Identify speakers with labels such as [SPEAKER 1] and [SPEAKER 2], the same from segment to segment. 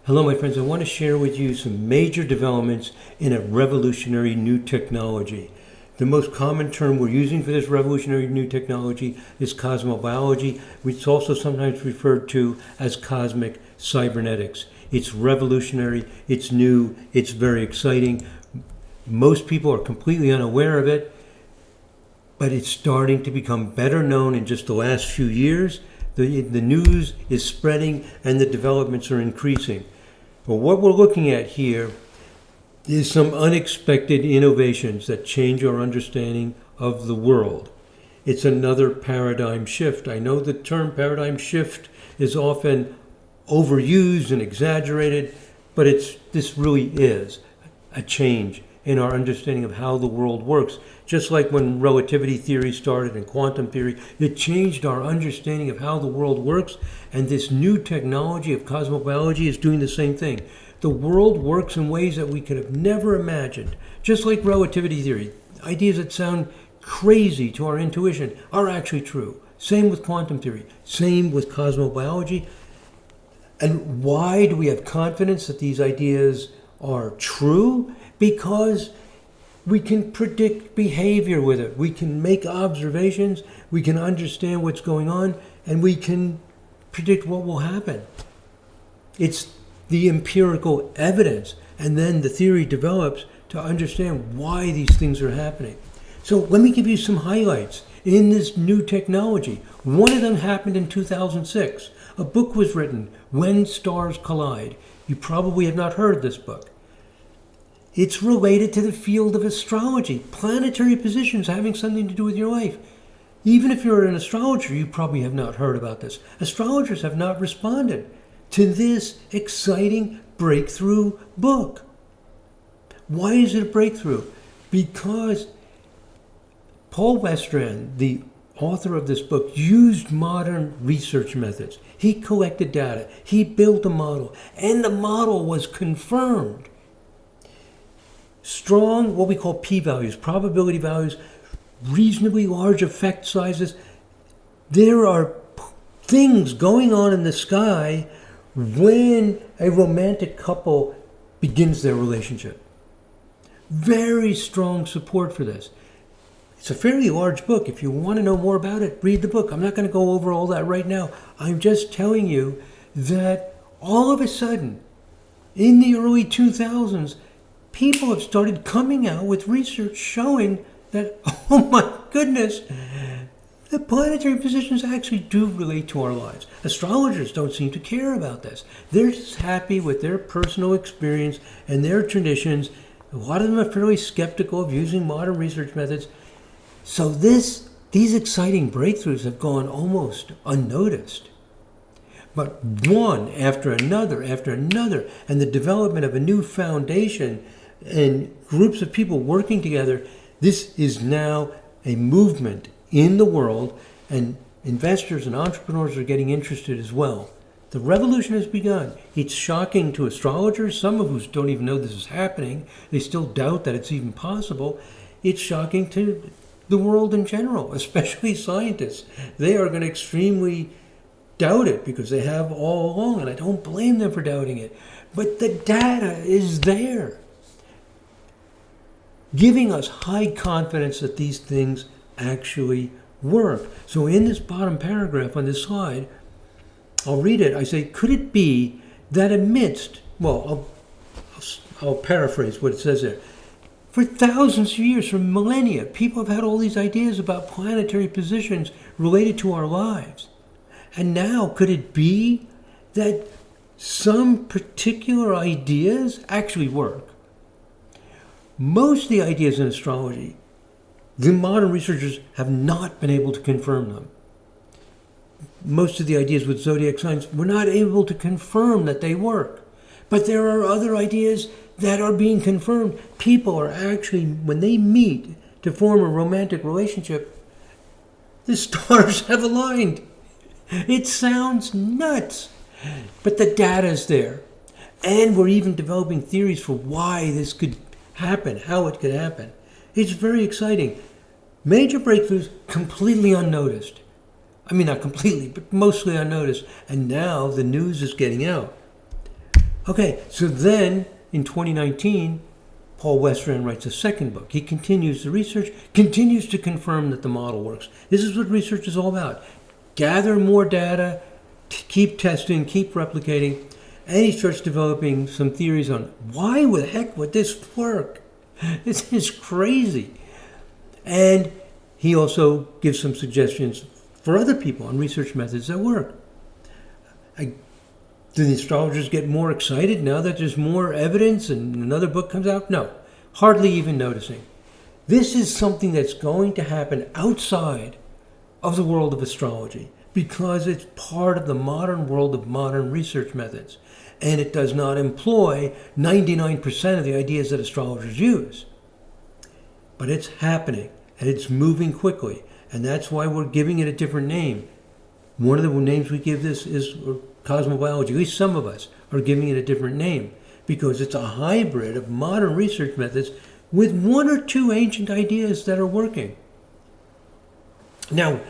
[SPEAKER 1] Hello, my friends. I want to share with you some major developments in a revolutionary new technology. The most common term we're using for this revolutionary new technology is cosmobiology, which is also sometimes referred to as cosmic cybernetics. It's revolutionary, it's new, it's very exciting. Most people are completely unaware of it, but it's starting to become better known in just the last few years. The news is spreading and the developments are increasing. But what we're looking at here is some unexpected innovations that change our understanding of the world. It's another paradigm shift. I know the term paradigm shift is often overused and exaggerated, but this really is a change in our understanding of how the world works. Just like when relativity theory started and quantum theory, it changed our understanding of how the world works, and this new technology of cosmobiology is doing the same thing. The world works in ways that we could have never imagined. Just like relativity theory, ideas that sound crazy to our intuition are actually true. Same with quantum theory, same with cosmobiology. And why do we have confidence that these ideas are true? Because we can predict behavior with it. We can make observations, we can understand what's going on, and we can predict what will happen. It's the empirical evidence, and then the theory develops to understand why these things are happening. So let me give you some highlights in this new technology. One of them happened in 2006. A book was written, When Stars Collide. You probably have not heard this book. It's related to the field of astrology, planetary positions having something to do with your life. Even if you're an astrologer, you probably have not heard about this. Astrologers have not responded to this exciting breakthrough book. Why is it a breakthrough? Because Paul Westran, the author of this book, used modern research methods. He collected data, he built a model, and the model was confirmed. Strong, what we call p-values, probability values, reasonably large effect sizes. There are things going on in the sky when a romantic couple begins their relationship. Very strong support for this. It's a fairly large book. If you want to know more about it, read the book. I'm not going to go over all that right now. I'm just telling you that all of a sudden, in the early 2000s, people have started coming out with research showing that, oh my goodness, the planetary positions actually do relate to our lives. Astrologers don't seem to care about this. They're just happy with their personal experience and their traditions. A lot of them are fairly skeptical of using modern research methods. So these exciting breakthroughs have gone almost unnoticed. But one after another, and the development of a new foundation and groups of people working together, this is now a movement in the world, and investors and entrepreneurs are getting interested as well. The revolution has begun. It's shocking to astrologers, some of whom don't even know this is happening. They still doubt that it's even possible. It's shocking to the world in general, especially scientists. They are going to extremely doubt it because they have all along, and I don't blame them for doubting it. But the data is there, giving us high confidence that these things actually work. So in this bottom paragraph on this slide, I'll read it. I say, could it be that amidst, I'll paraphrase what it says there. For thousands of years, for millennia, people have had all these ideas about planetary positions related to our lives. And now, could it be that some particular ideas actually work? Most of the ideas in astrology, the modern researchers have not been able to confirm them. Most of the ideas with zodiac signs, we're not able to confirm that they work. But there are other ideas that are being confirmed. People are actually, when they meet to form a romantic relationship, the stars have aligned. It sounds nuts, but the data is there. And we're even developing theories for why this could happen, how it could happen. It's very exciting. Major breakthroughs completely unnoticed. I mean, not completely, but mostly unnoticed. And now the news is getting out. Okay, so then in 2019, Paul Westran writes a second book. He continues the research, continues to confirm that the model works. This is what research is all about. Gather more data, keep testing, keep replicating, and he starts developing some theories on why the heck would this work? This is crazy. And he also gives some suggestions for other people on research methods that work. Do the astrologers get more excited now that there's more evidence and another book comes out? No, hardly even noticing. This is something that's going to happen outside of the world of astrology because it's part of the modern world of modern research methods. And it does not employ 99% of the ideas that astrologers use. But it's happening and it's moving quickly. And that's why we're giving it a different name. One of the names we give this is Cosmobiology. At least some of us are giving it a different name because it's a hybrid of modern research methods with one or two ancient ideas that are working. Now,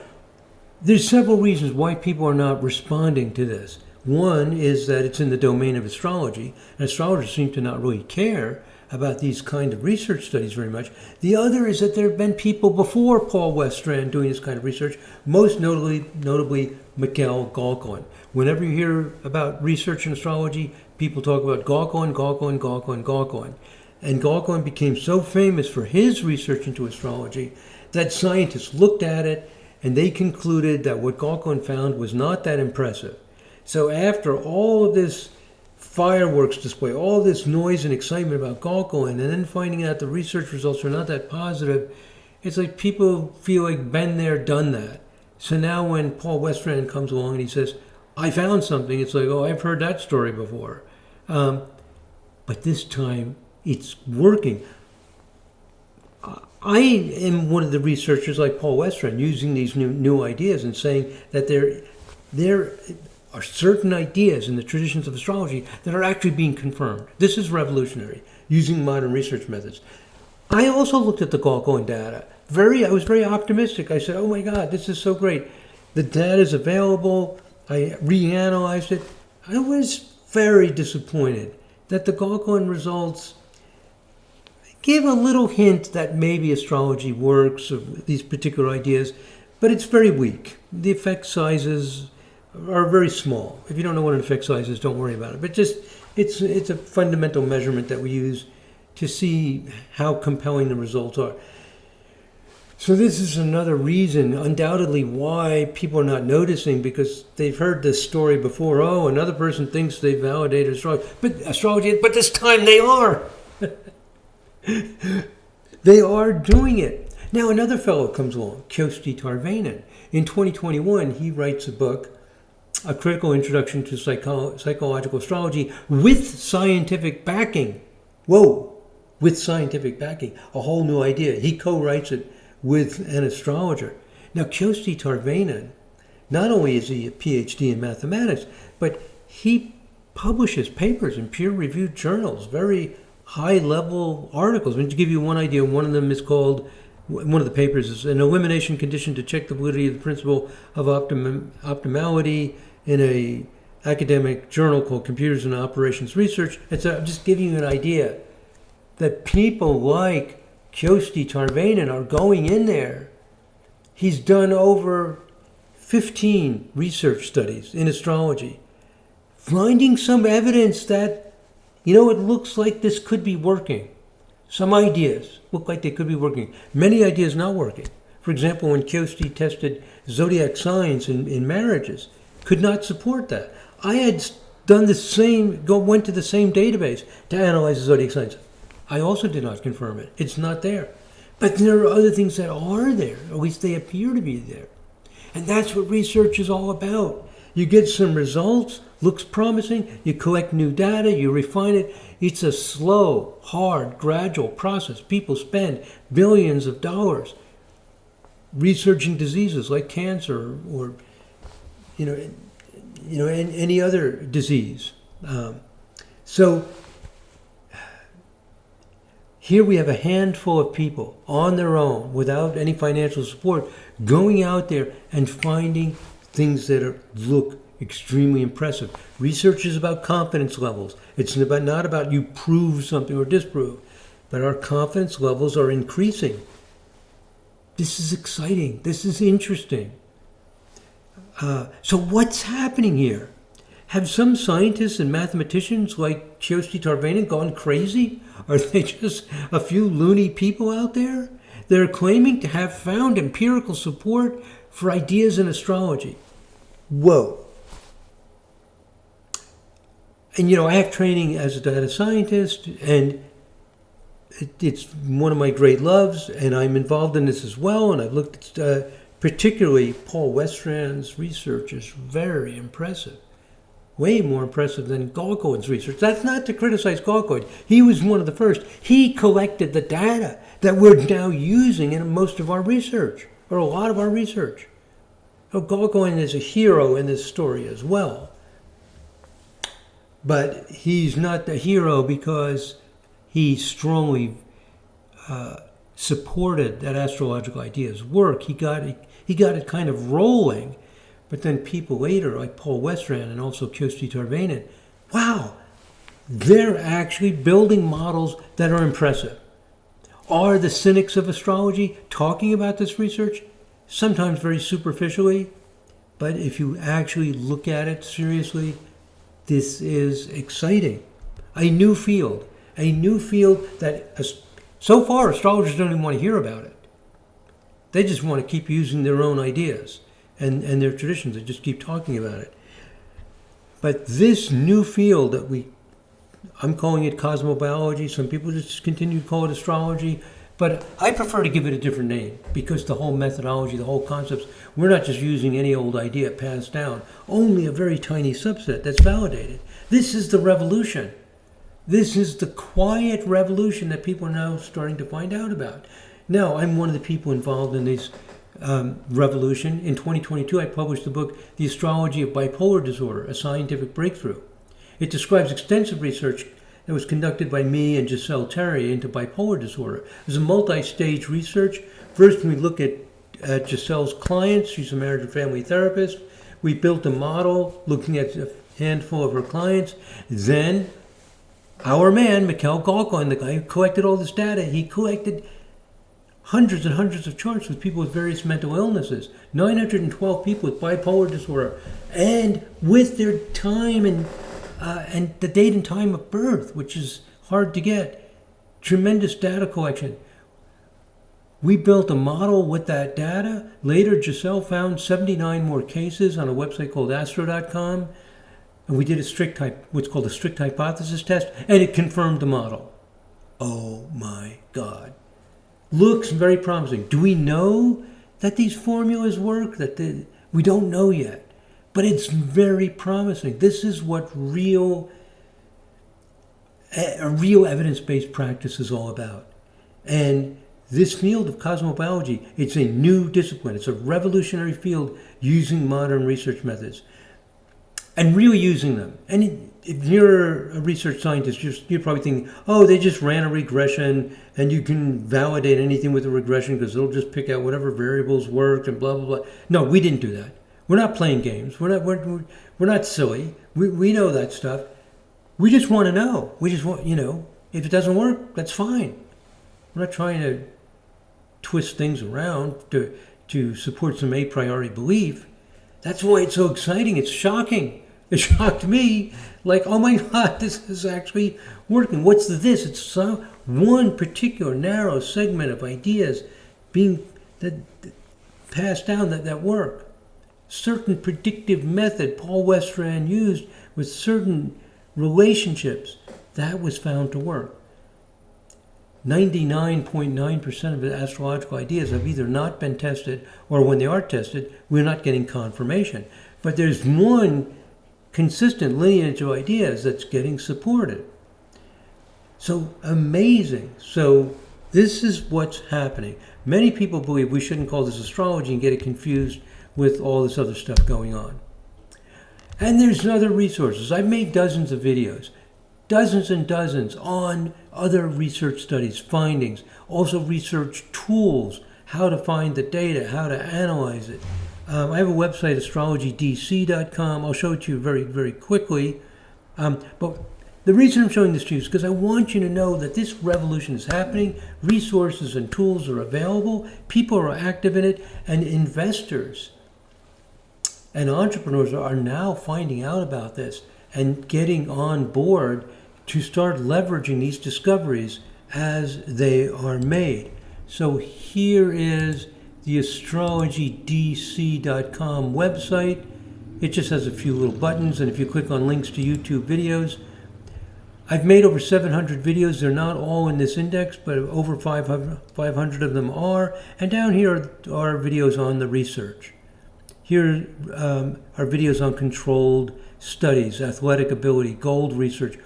[SPEAKER 1] there's several reasons why people are not responding to this. One is that it's in the domain of astrology, and astrologers seem to not really care about these kind of research studies very much. The other is that there have been people before Paul Westran doing this kind of research, most notably Michel Gauquelin. Whenever you hear about research in astrology, people talk about Gauquelin. And Gauquelin became so famous for his research into astrology that scientists looked at it and they concluded that what Gauquelin found was not that impressive. So after all of this fireworks display, all this noise and excitement about Gauquelin, and then finding out the research results are not that positive, it's like people feel like been there, done that. So now when Paul Westran comes along and he says, I found something, it's like, oh, I've heard that story before. But this time it's working. I am one of the researchers like Paul Westran using these new ideas and saying that there are certain ideas in the traditions of astrology that are actually being confirmed. This is revolutionary, using modern research methods. I also looked at the Gauquelin data. I was very optimistic. I said, oh my God, this is so great. The data is available. I reanalyzed it. I was very disappointed that the Gauquelin results give a little hint that maybe astrology works, or these particular ideas, but it's very weak. The effect sizes are very small. If you don't know what an effect size is, don't worry about it. But just it's a fundamental measurement that we use to see how compelling the results are. So this is another reason, undoubtedly, why people are not noticing, because they've heard this story before. Oh, another person thinks they validated astrology, but this time they are. They are doing it. Now another fellow comes along, Kyosti Tarvainen. In 2021, he writes a book, A Critical Introduction to Psychological Astrology, with scientific backing. Whoa, with scientific backing, a whole new idea. He co-writes it with an astrologer. Now, Kyosti Tarvainen, not only is he a PhD in mathematics, but he publishes papers in peer-reviewed journals, very high-level articles. To give you one idea, one of them is called, one of the papers is an elimination condition to check the validity of the principle of optimality in a academic journal called Computers and Operations Research. I'm just giving you an idea that people like Kyosti Tarvainen are going in there. He's done over 15 research studies in astrology, finding some evidence that, it looks like this could be working. Some ideas look like they could be working. Many ideas not working. For example, when Kyosti tested zodiac signs in marriages, could not support that. I had done the same, went to the same database to analyze the zodiac signs. I also did not confirm it. It's not there. But there are other things that are there, or at least they appear to be there. And that's what research is all about. You get some results, looks promising, you collect new data, you refine it. It's a slow, hard, gradual process. People spend billions of dollars researching diseases like cancer or any other disease. So here we have a handful of people on their own, without any financial support, going out there and finding things that look extremely impressive. Research is about confidence levels. It's not about you prove something or disprove, but our confidence levels are increasing. This is exciting. This is interesting. So what's happening here? Have some scientists and mathematicians like Kyosti Tarvainen gone crazy? Are they just a few loony people out there? They're claiming to have found empirical support for ideas in astrology. Whoa. And I have training as a data scientist, and it's one of my great loves, and I'm involved in this as well. And I've looked at particularly Paul Westran's research is very impressive. Way more impressive than Gauquelin's research. That's not to criticize Gauquelin. He was one of the first. He collected the data that we're now using in most of our research, or a lot of our research. So Gauquelin is a hero in this story as well. But he's not the hero because he strongly supported that astrological ideas work. He got it kind of rolling. But then people later, like Paul Westran and also Kyosti Tarvainen, wow, they're actually building models that are impressive. Are the cynics of astrology talking about this research? Sometimes very superficially, but if you actually look at it seriously, this is exciting. A new field that so far astrologers don't even want to hear about it. They just want to keep using their own ideas and their traditions. They just keep talking about it. But this new field that I'm calling it cosmobiology. Some people just continue to call it astrology. But I prefer to give it a different name because the whole methodology, the whole concepts, we're not just using any old idea passed down. Only a very tiny subset that's validated. This is the revolution. This is the quiet revolution that people are now starting to find out about. Now, I'm one of the people involved in this revolution. In 2022, I published the book, The Astrology of Bipolar Disorder, a Scientific Breakthrough. It describes extensive research that was conducted by me and Giselle Terry into bipolar disorder. It was a multi-stage research. First, we look at Giselle's clients. She's a marriage and family therapist. We built a model looking at a handful of her clients. Then, our man, Michel Gauquelin, the guy who collected all this data, he collected hundreds and hundreds of charts with people with various mental illnesses. 912 people with bipolar disorder, and with their time and the date and time of birth, which is hard to get. Tremendous data collection. We built a model with that data. Later, Giselle found 79 more cases on a website called astro.com. And we did what's called a strict hypothesis test, and it confirmed the model. Oh my God. Looks very promising. Do we know that these formulas work? We don't know yet. But it's very promising. This is what a real evidence-based practice is all about. And this field of cosmobiology, it's a new discipline. It's a revolutionary field using modern research methods and really using them. And if you're a research scientist, you're probably thinking, oh, they just ran a regression and you can validate anything with a regression because it'll just pick out whatever variables work and blah, blah, blah. No, we didn't do that. We're not playing games. We're not silly. We know that stuff. We just want to know. We just want, if it doesn't work, that's fine. We're not trying to twist things around to support some a priori belief. That's why it's so exciting. It's shocking. It shocked me. Like, oh my God, this is actually working. What's this? It's one particular narrow segment of ideas being passed down that work. Certain predictive method Paul Westran used with certain relationships, that was found to work. 99.9% of the astrological ideas have either not been tested, or when they are tested, we're not getting confirmation. But there's one consistent lineage of ideas that's getting supported. So amazing. So this is what's happening. Many people believe we shouldn't call this astrology and get it confused with all this other stuff going on. And there's other resources. I've made dozens of videos, dozens and dozens on other research studies, findings, also research tools, how to find the data, how to analyze it. I have a website, astrologydc.com. I'll show it to you very, very quickly. But the reason I'm showing this to you is because I want you to know that this revolution is happening. Resources and tools are available. People are active in it. And investors and entrepreneurs are now finding out about this and getting on board to start leveraging these discoveries as they are made. So here is the astrologydc.com website. It just has a few little buttons, and if you click on links to YouTube videos, I've made over 700 videos. They're not all in this index, but over 500 of them are. And down here are videos on the research. Here are videos on controlled studies, athletic ability, gold research,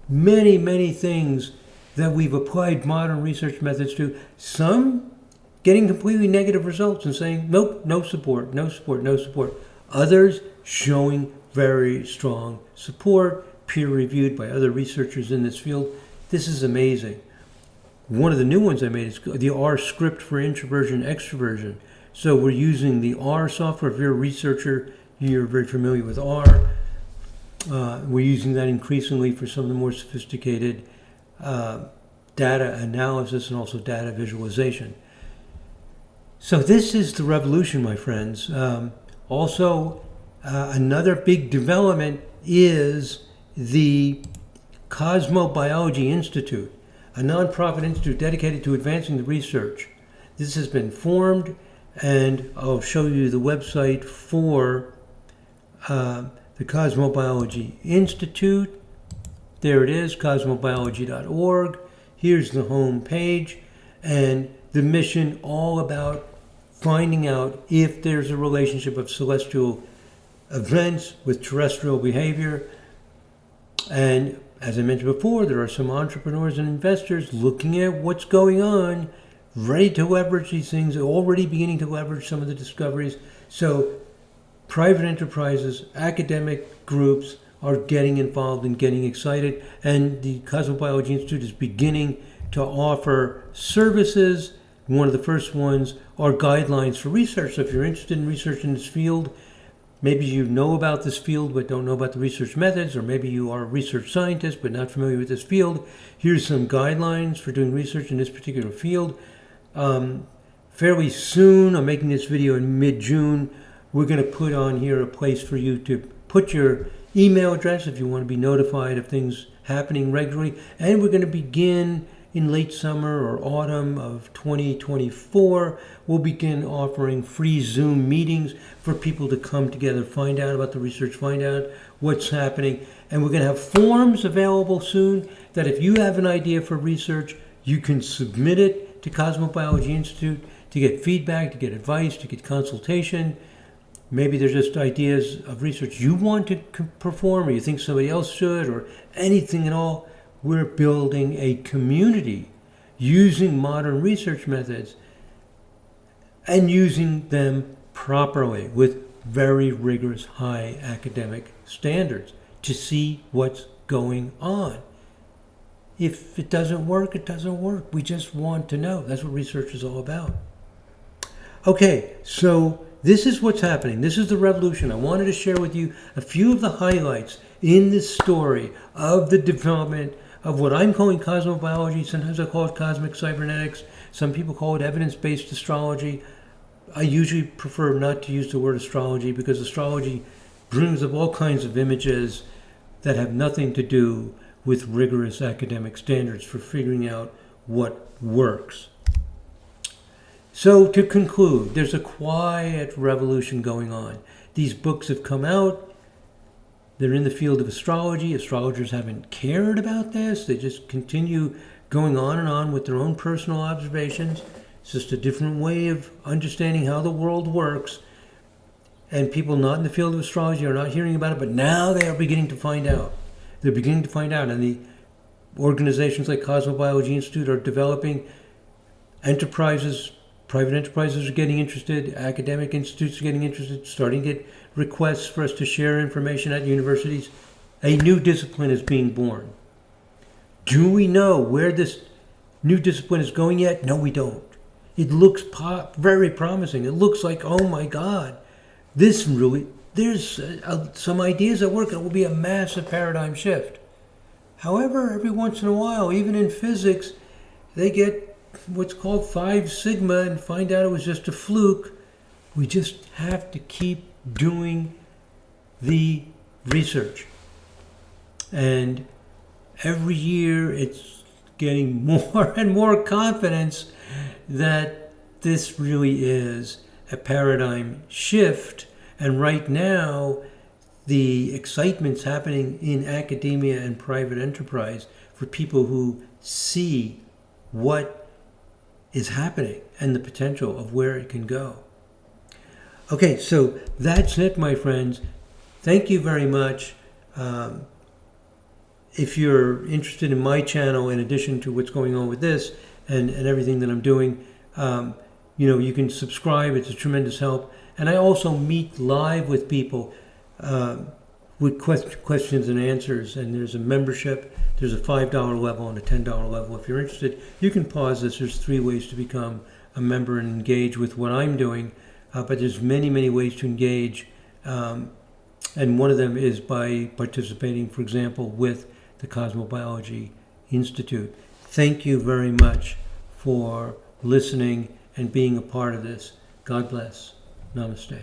[SPEAKER 1] many, many things that we've applied modern research methods to. Some getting completely negative results and saying, nope, no support, no support, no support. Others showing very strong support, peer-reviewed by other researchers in this field. This is amazing. One of the new ones I made is the R script for introversion, extroversion. So we're using the R software. If you're a researcher, you're very familiar with R. We're using that increasingly for some of the more sophisticated data analysis and also data visualization. So this is the revolution, my friends. Also, another big development is the Cosmobiology Institute, a nonprofit institute dedicated to advancing the research. This has been formed, and I'll show you the website for the Cosmobiology Institute. There it is, cosmobiology.org. Here's the home page, and the mission all about finding out if there's a relationship of celestial events with terrestrial behavior. And as I mentioned before, there are some entrepreneurs and investors looking at what's going on, ready to leverage these things, already beginning to leverage some of the discoveries. So private enterprises, academic groups are getting involved and getting excited. And the Cosmobiology Institute is beginning to offer services. One of the first ones are guidelines for research. So if you're interested in research in this field, maybe you know about this field but don't know about the research methods, or maybe you are a research scientist but not familiar with this field, here's some guidelines for doing research in this particular field. Fairly soon, I'm making this video in mid-June, we're going to put on here a place for you to put your email address if you want to be notified of things happening regularly. And we're going to begin in late summer or autumn of 2024, we'll begin offering free Zoom meetings for people to come together, find out about the research, find out what's happening. And we're going to have forms available soon that if you have an idea for research, you can submit it to Cosmobiology Institute to get feedback, to get advice, to get consultation. Maybe there's just ideas of research you want to perform, or you think somebody else should, or anything at all. We're building a community using modern research methods and using them properly with very rigorous high academic standards to see what's going on. If it doesn't work, it doesn't work. We just want to know. That's what research is all about. Okay, so this is what's happening. This is the revolution. I wanted to share with you a few of the highlights in this story of the development of what I'm calling cosmobiology. Sometimes I call it cosmic cybernetics. Some people call it evidence-based astrology. I usually prefer not to use the word astrology because astrology brings up all kinds of images that have nothing to do with rigorous academic standards for figuring out what works. So to conclude, there's a quiet revolution going on. These books have come out. They're in the field of astrology. Astrologers haven't cared about this. They just continue going on and on with their own personal observations. It's just a different way of understanding how the world works. And people not in the field of astrology are not hearing about it, but now they are beginning to find out. They're beginning to find out. And the organizations like Cosmobiology Institute are developing enterprises. Private enterprises are getting interested. Academic institutes are getting interested, starting to get requests for us to share information at universities. A new discipline is being born. Do we know where this new discipline is going yet? No, we don't. It looks very promising. It looks like, oh my God, there's some ideas that work. It will be a massive paradigm shift. However, every once in a while, even in physics, they get what's called 5 sigma and find out it was just a fluke. We just have to keep doing the research. And every year it's getting more and more confidence that this really is a paradigm shift. And right now, the excitement's happening in academia and private enterprise for people who see what is happening and the potential of where it can go. Okay, so that's it, my friends. Thank you very much. If you're interested in my channel, in addition to what's going on with this and everything that I'm doing, you can subscribe. It's a tremendous help. And I also meet live with people with questions and answers. And there's a membership. There's a $5 level and a $10 level. If you're interested, you can pause this. There's 3 ways to become a member and engage with what I'm doing. But there's many, many ways to engage. And one of them is by participating, for example, with the Cosmobiology Institute. Thank you very much for listening and being a part of this. God bless. Namaste.